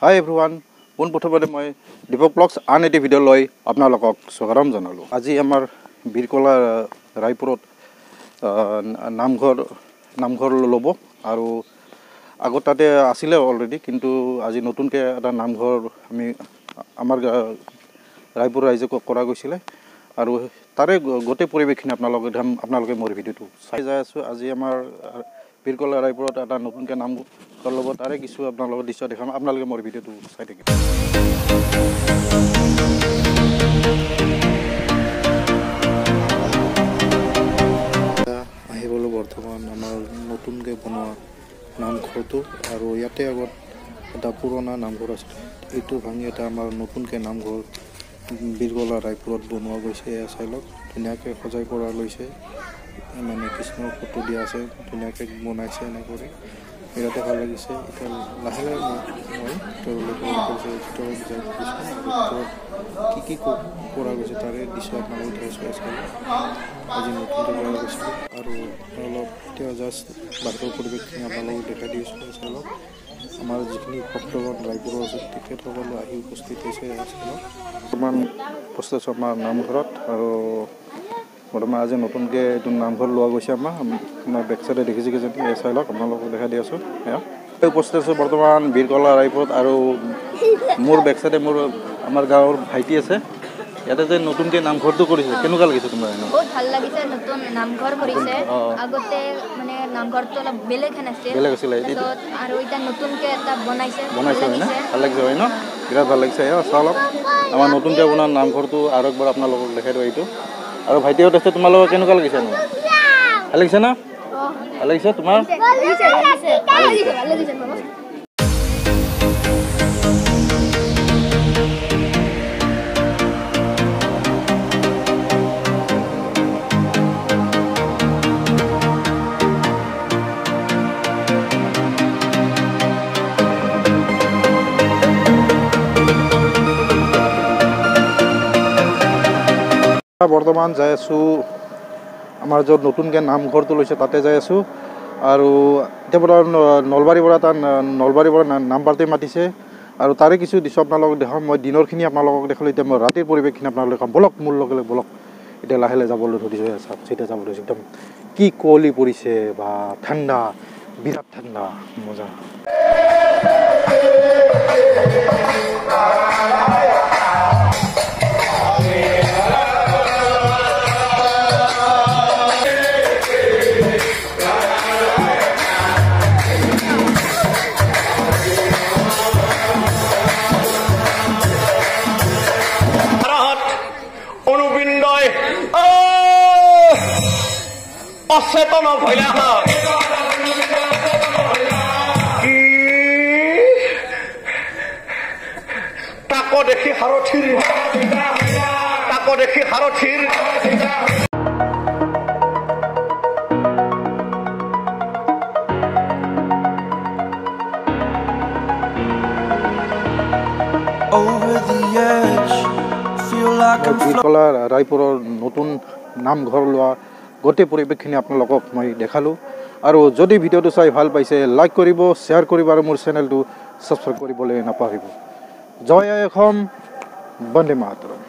হাই everyone পোনপ্ৰথমতে মই Dipak blogs আন এটি ভিডিঅ' লৈ আপোনালোকক স্বাগতম জনালোঁ। আজি আমাৰ বীৰকলা ৰায়পুৰত নামঘৰ ল'ব আৰু আগত তাতে আছিলে অলৰেডি, কিন্তু আজি নতুনকৈ এটা নামঘৰ আমাৰ ৰায়পুৰ ৰাইজে কৰা গৈছিলে আৰু তাৰে গোটেই পৰিৱেশখিনি আপোনালোকে মোৰ ভিডিঅ'টো চাই যাই আছোঁ। আজি আমাৰ বীৰকলা ৰায়পুৰত এটা নতুনকৈ নামঘৰ ল'ব, তাৰে কিছু আপোনালোকৰ দৃশ্য দেখাম। আপোনালোকে মোৰ ভিডিঅ'টো চাই থাকিব। আহিবলৈ বৰ্তমান আমাৰ নতুনকৈ বনোৱা নামঘৰটো, আৰু ইয়াতে আগত এটা পুৰণা নামঘৰ আছিল, এইটো ভাঙি এটা আমাৰ নতুনকৈ নামঘৰ বীৰকলা ৰায়পুৰত বনোৱা গৈছে। এয়া চাই লওক, ধুনীয়াকৈ সজাই পৰা লৈছে, মানে কৃষ্ণৰ ফটো দিয়া আছে, ধুনীয়াকৈ বনাইছে এনেকৈ, বিৰাটে ভাল লাগিছে। এতিয়া লাহে লাহে মই ভিতৰত যাই কি কি কৰা গৈছে তাৰে দৃশ্য আপোনালোকে দেখাইছোঁ। আজি নতুনকৈ কৰা গৈছিল আৰু অলপ এতিয়া জাষ্ট বাহিৰৰ পৰিৱেশখিনি আপোনালোকক দেখাই দিছোঁ। চাই লওক, আমাৰ যিখিনি ভক্তগণ ৰায়পুৰৰ আছে তেখেতসকলে আহি উপস্থিত হৈছে। বৰ্তমান উপস্থিত আছোঁ আমাৰ নামঘৰত, আৰু বৰ্তমান আজি নতুনকৈ এইটো নামঘৰ লোৱা গৈছে। আপোনাৰ বেক চাইডে দেখিছে কিজানি, চাই লওক, আপোনালোকক দেখাই দি আছোঁ। এয়া উপস্থিত আছোঁ বৰ্তমান বীৰকলা ৰায়পুৰত, আৰু মোৰ বেক চাইডে আমাৰ গাঁৱৰ ভাইটি আছে। ইয়াতে যে নতুনকৈ নামঘৰটো কৰিছে, কেনেকুৱা লাগিছে তোমাৰ? বহুত ভাল লাগিছে, নতুন নামঘৰ কৰিছে। আগতে মানে নামঘৰটো অলপ বেলেগ আছিল, আৰু এতিয়া নতুনকৈ এটা বনাইছে হয় না? ভাল লাগিছে হয় ন? বিৰাট ভাল লাগিছে। চাওক, আমাৰ নতুনকৈ বনোৱা নামঘৰটো আৰু একবাৰ আপোনালোকক দেখাই দিওঁ এইটো। আৰু ভাইটিহঁত আছে, তোমালোকৰ কেনেকুৱা লাগিছে? ভাল লাগিছে না? ভাল লাগিছে তোমাৰ? বৰ্তমান যাই আছোঁ আমাৰ য'ত নতুনকৈ নামঘৰটো লৈছে তাতে যাই আছোঁ, আৰু এতিয়া বৰ্তমান নলবাৰীৰ পৰা নাম পাৰ্টি মাতিছে, আৰু তাৰে কিছু দৃশ্য আপোনালোকক দেখাম। মই দিনৰখিনি আপোনালোকক দেখালোঁ, এতিয়া মই ৰাতিৰ পৰিৱেশখিনি আপোনালোকক দেখাম। বলক মোৰ লগে বলক, এতিয়া লাহে লাহে যাবলৈ ধৰিছোঁ। এতিয়া যাবলৈ ধৰিছোঁ, একদম কি কুঁৱলী পৰিছে বা ঠাণ্ডা, বিৰাট ঠাণ্ডা, মজা। অচেতন ভৈলা তাকো দেখি সাৰথিৰ বীৰকলা ৰায়পুৰৰ নতুন নামঘৰ লোৱা গোটেই পৰিৱেশখিনি আপোনালোকক মই দেখালোঁ। আৰু যদি ভিডিঅ'টো চাই ভাল পাইছে, লাইক কৰিব, শ্বেয়াৰ কৰিব, আৰু মোৰ চেনেলটো ছাবস্ক্ৰাইব কৰিবলৈ নাপাহৰিব। জয় আই অসম, বন্দে মাতৰম।